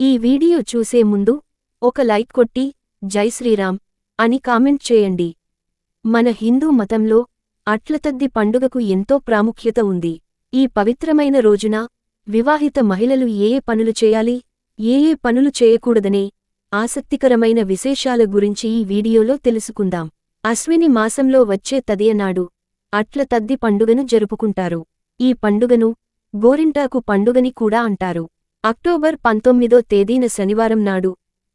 ఈ వీడియో చూసే ముందు ఒక లైక్ కొట్టి జై శ్రీరామ్ అని కామెంట్ చేయండి. మన హిందూ మతంలో అట్లతద్ది పండుగకు ఎంతో ప్రాముఖ్యత ఉంది. ఈ పవిత్రమైన రోజున వివాహిత మహిళలు ఏ పనులు చేయాలి, ఏ పనులు చేయకూడదనే ఆసక్తికరమైన విశేషాల గురించి ఈ వీడియోలో తెలుసుకుందాం. అశ్విని మాసంలో వచ్చే తదియనాడు అట్లతద్ది పండుగను జరుపుకుంటారు. ఈ పండుగను గోరింటాకు పండుగని కూడా అంటారు. అక్టోబర్ 19వ తేదీన శనివారం నాడు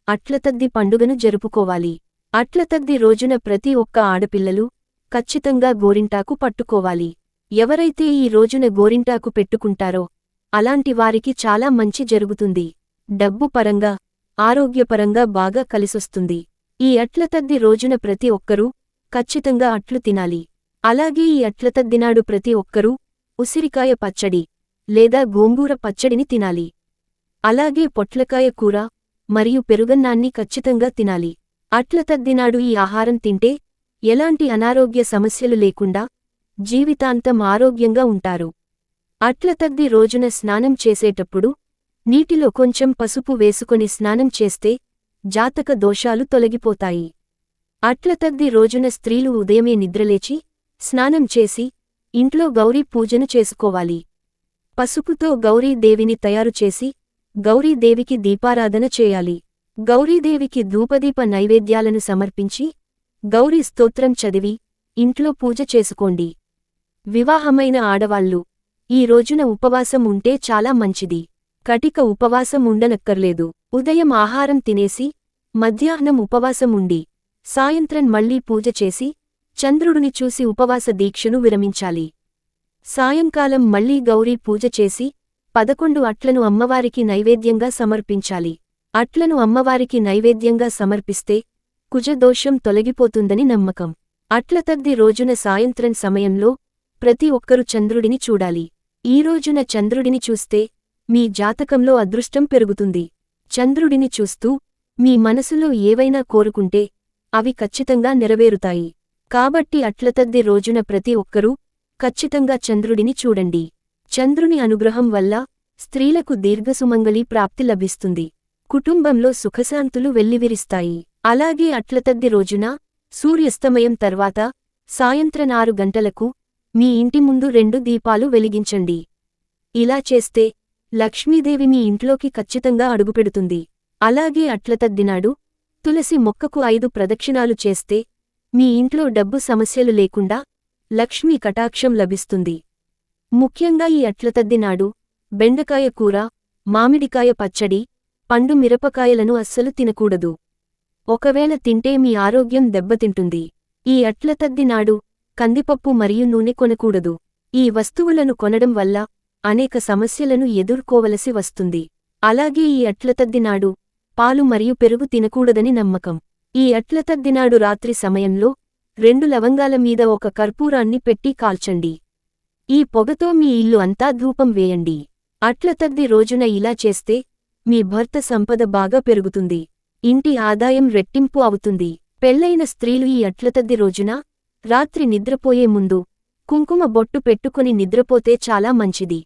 అట్లతద్ది పండుగను జరుపుకోవాలి. అట్లతద్ది రోజున ప్రతి ఒక్క ఆడపిల్లలు ఖచ్చితంగా గోరింటాకు పట్టుకోవాలి. ఎవరైతే ఈ రోజున గోరింటాకు పెట్టుకుంటారో అలాంటి వారికి చాలా మంచి జరుగుతుంది. డబ్బు పరంగా, ఆరోగ్యపరంగా బాగా కలిసొస్తుంది. ఈ అట్లతద్ది రోజున ప్రతి ఒక్కరూ ఖచ్చితంగా అట్లు తినాలి. అలాగే ఈ అట్లతద్దినాడు ప్రతి ఒక్కరూ ఉసిరికాయ పచ్చడి లేదా గోంగూర పచ్చడిని తినాలి. అలాగే పొట్లకాయ కూర మరియు పెరుగన్నాన్ని ఖచ్చితంగా తినాలి. అట్లతద్దినాడు ఈ ఆహారం తింటే ఎలాంటి అనారోగ్య సమస్యలు లేకుండా జీవితాంతం ఆరోగ్యంగా ఉంటారు. అట్లతద్ది రోజున స్నానం చేసేటప్పుడు నీటిలో కొంచెం పసుపు వేసుకొని స్నానం చేస్తే జాతక దోషాలు తొలగిపోతాయి. అట్లతద్ది రోజున స్త్రీలు ఉదయమే నిద్రలేచి స్నానం చేసి ఇంట్లో గౌరీ పూజను చేసుకోవాలి. పసుపుతో గౌరీదేవిని తయారుచేసి గౌరీదేవికి దీపారాధన చేయాలి. గౌరీదేవికి ధూపదీప నైవేద్యాలను సమర్పించి గౌరీ స్తోత్రం చదివి ఇంట్లో పూజ చేసుకోండి. వివాహమైన ఆడవాళ్లు ఈ రోజున ఉపవాసం ఉంటే చాలా మంచిది. కటిక ఉపవాసం ఉండనక్కర్లేదు. ఉదయం ఆహారం తినేసి మధ్యాహ్నం ఉపవాసం ఉండి సాయంత్రం మళ్లీ పూజ చేసి చంద్రుడిని చూసి ఉపవాస దీక్షను విరమించాలి. సాయంకాలం మళ్లీ గౌరీ పూజ చేసి 11 అట్లను అమ్మవారికి నైవేద్యంగా సమర్పించాలి. అట్లను అమ్మవారికి నైవేద్యంగా సమర్పిస్తే కుజదోషం తొలగిపోతుందని నమ్మకం. అట్లతద్ది రోజున సాయంత్రం సమయంలో ప్రతి ఒక్కరు చంద్రుడిని చూడాలి. ఈ రోజున చంద్రుడిని చూస్తే మీ జాతకంలో అదృష్టం పెరుగుతుంది. చంద్రుడిని చూస్తూ మీ మనసులో ఏవైనా కోరుకుంటే అవి ఖచ్చితంగా నెరవేరుతాయి. కాబట్టి అట్లతద్ది రోజున ప్రతి ఒక్కరూ ఖచ్చితంగా చంద్రుడిని చూడండి. చంద్రుని అనుగ్రహం వల్ల స్త్రీలకు దీర్ఘసుమంగళి ప్రాప్తి లభిస్తుంది. కుటుంబంలో సుఖశాంతులు వెల్లివిరిస్తాయి. అలాగే అట్లతద్ది రోజున సూర్యాస్తమయం తర్వాత సాయంత్రం 6 గంటలకు మీ ఇంటి ముందు 2 దీపాలు వెలిగించండి. ఇలా చేస్తే లక్ష్మీదేవి మీ ఇంట్లోకి ఖచ్చితంగా అడుగుపెడుతుంది. అలాగే అట్లతద్దినాడు తులసి మొక్కకు 5 ప్రదక్షిణాలు చేస్తే మీ ఇంట్లో డబ్బు సమస్యలు లేకుండా లక్ష్మీ కటాక్షం లభిస్తుంది. ముఖ్యంగా ఈ అట్లతద్దినాడు బెండకాయ కూర, మామిడికాయ పచ్చడి, పండు మిరపకాయలను అస్సలు తినకూడదు. ఒకవేళ తింటే మీ ఆరోగ్యం దెబ్బతింటుంది. ఈ అట్లతద్దినాడు కందిపప్పు మరియు నూనె కొనకూడదు. ఈ వస్తువులను కొనడం వల్ల అనేక సమస్యలను ఎదుర్కోవలసి వస్తుంది. అలాగే ఈ అట్లతద్దినాడు పాలు మరియు పెరుగు తినకూడదని నమ్మకం. ఈ అట్లతద్దినాడు రాత్రి సమయంలో 2 లవంగాల మీద ఒక కర్పూరాన్ని పెట్టి కాల్చండి. ఈ పొగతో మీ ఇల్లు అంతా ధూపం వేయండి. అట్లతద్ది రోజున ఇలా చేస్తే మీ భర్త సంపద బాగా పెరుగుతుంది. ఇంటి ఆదాయం రెట్టింపు అవుతుంది. పెళ్లైన స్త్రీలు ఈ అట్లతద్ది రోజున రాత్రి నిద్రపోయే ముందు కుంకుమ బొట్టు పెట్టుకుని నిద్రపోతే చాలా మంచిది.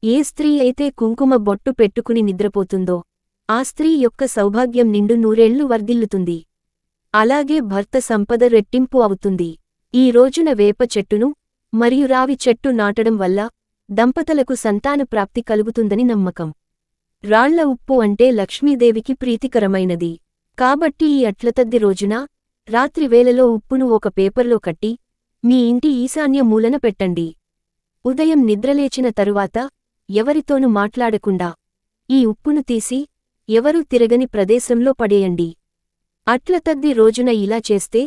ఏ స్త్రీ అయితే కుంకుమ బొట్టు పెట్టుకుని నిద్రపోతుందో ఆ స్త్రీ యొక్క సౌభాగ్యం నిండు నూరేళ్లు వర్ధిల్లుతుంది. అలాగే భర్త సంపద రెట్టింపు అవుతుంది. ఈ రోజున వేప చెట్టును మరియు రావి చెట్టు నాటడం వల్ల దంపతులకు సంతాన ప్రాప్తి కలుగుతుందని నమ్మకం. రాళ్ల ఉప్పు అంటే లక్ష్మీదేవికి ప్రీతికరమైనది. కాబట్టి ఈ అట్లతద్ది రోజున రాత్రి వేళలో ఉప్పును ఒక పేపర్లో కట్టి మీ ఇంటి ఈశాన్య మూలన పెట్టండి. ఉదయం నిద్రలేచిన తరువాత ఎవరితోనూ మాట్లాడకుండా ఈ ఉప్పును తీసి ఎవరూ తిరగని ప్రదేశంలో పడేయండి. అట్లతద్ది రోజున ఇలా చేస్తే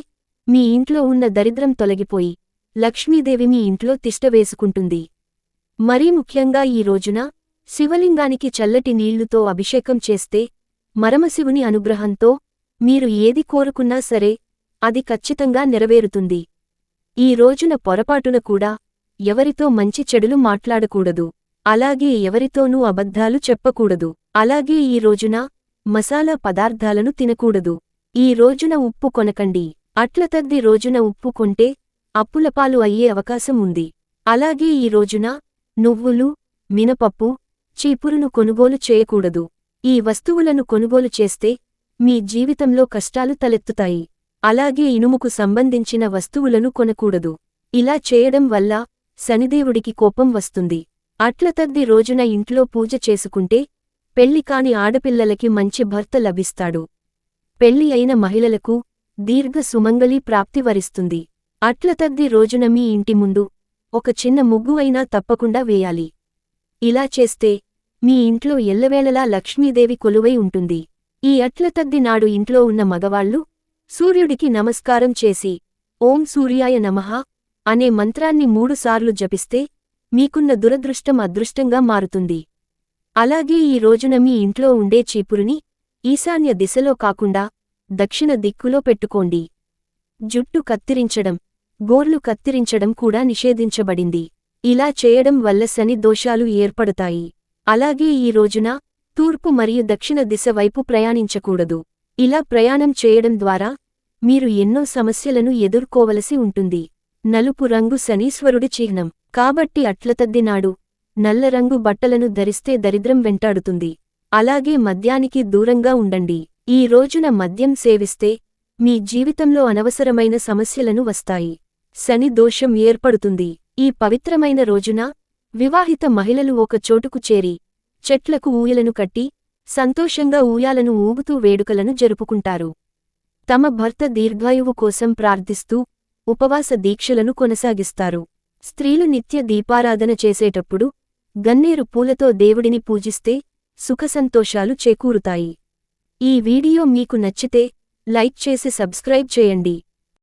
మీ ఇంట్లో ఉన్న దరిద్రం తొలగిపోయి లక్ష్మీదేవి మీ ఇంట్లో తిష్టవేసుకుంటుంది. మరీ ముఖ్యంగా ఈ రోజున శివలింగానికి చల్లటి నీళ్లుతో అభిషేకం చేస్తే మరమశివుని అనుగ్రహంతో మీరు ఏది కోరుకున్నా సరే అది ఖచ్చితంగా నెరవేరుతుంది. ఈ రోజున పొరపాటున కూడా ఎవరితో మంచి చెడులు మాట్లాడకూడదు. అలాగే ఎవరితోనూ అబద్ధాలు చెప్పకూడదు. అలాగే ఈ రోజున మసాలా పదార్థాలను తినకూడదు. ఈ రోజున ఉప్పు కొనకండి. అట్లతద్ది రోజున ఉప్పు కొంటే అప్పులపాలు అయ్యే అవకాశం ఉంది. అలాగే ఈ రోజున నువ్వులు, మినపప్పు, చీపురును కొనుగోలు చేయకూడదు. ఈ వస్తువులను కొనుగోలు చేస్తే మీ జీవితంలో కష్టాలు తలెత్తుతాయి. అలాగే ఇనుముకు సంబంధించిన వస్తువులను కొనకూడదు. ఇలా చేయడం వల్ల శనిదేవుడికి కోపం వస్తుంది. అట్లతద్ది రోజున ఇంట్లో పూజ చేసుకుంటే పెళ్లికాని ఆడపిల్లలకి మంచి భర్త లభిస్తాడు. పెళ్లి అయిన మహిళలకు దీర్ఘ సుమంగళీ ప్రాప్తి వరిస్తుంది. అట్లతద్ది రోజున మీ ఇంటి ముందు ఒక చిన్న ముగ్గు అయినా తప్పకుండా వేయాలి. ఇలా చేస్తే మీ ఇంట్లో ఎల్లవేళలా లక్ష్మీదేవి కొలువై ఉంటుంది. ఈ అట్లతద్ది నాడు ఇంట్లో ఉన్న మగవాళ్లు సూర్యుడికి నమస్కారం చేసి ఓం సూర్యాయ నమః అనే మంత్రాన్ని 3 సార్లు జపిస్తే మీకున్న దురదృష్టం అదృష్టంగా మారుతుంది. అలాగే ఈ రోజున మీ ఇంట్లో ఉండే చీపురుని ఈశాన్య దిశలో కాకుండా దక్షిణ దిక్కులో పెట్టుకోండి. జుట్టు కత్తిరించడం, గోర్లు కత్తిరించడం కూడా నిషేధించబడింది. ఇలా చేయడం వల్ల శని దోషాలు ఏర్పడతాయి. అలాగే ఈ రోజున తూర్పు మరియు దక్షిణ దిశ వైపు ప్రయాణించకూడదు. ఇలా ప్రయాణం చేయడం ద్వారా మీరు ఎన్నో సమస్యలను ఎదుర్కోవలసి ఉంటుంది. నలుపు రంగు శనీశ్వరుడి చిహ్నం కాబట్టి అట్లతద్ది నాడు నల్లరంగు బట్టలను ధరిస్తే దరిద్రం వెంటాడుతుంది. అలాగే మద్యానికి దూరంగా ఉండండి. ఈ రోజున మద్యం సేవిస్తే మీ జీవితంలో అనవసరమైన సమస్యలను వస్తాయి. శని దోషం ఏర్పడుతుంది. ఈ పవిత్రమైన రోజున వివాహిత మహిళలు ఒక చోటుకు చేరి చెట్లకు ఊయలను కట్టి సంతోషంగా ఊయాలను ఊగుతూ వేడుకలను జరుపుకుంటారు. తమ భర్త దీర్ఘాయువు కోసం ప్రార్థిస్తూ ఉపవాస దీక్షలను కొనసాగిస్తారు. స్త్రీలు నిత్య దీపారాధన చేసేటప్పుడు గన్నేరు పూలతో దేవుడిని పూజిస్తే సుఖసంతోషాలు చేకూరుతాయి. ఈ వీడియో మీకు నచ్చితే లైక్ చేసి సబ్స్క్రైబ్ చేయండి.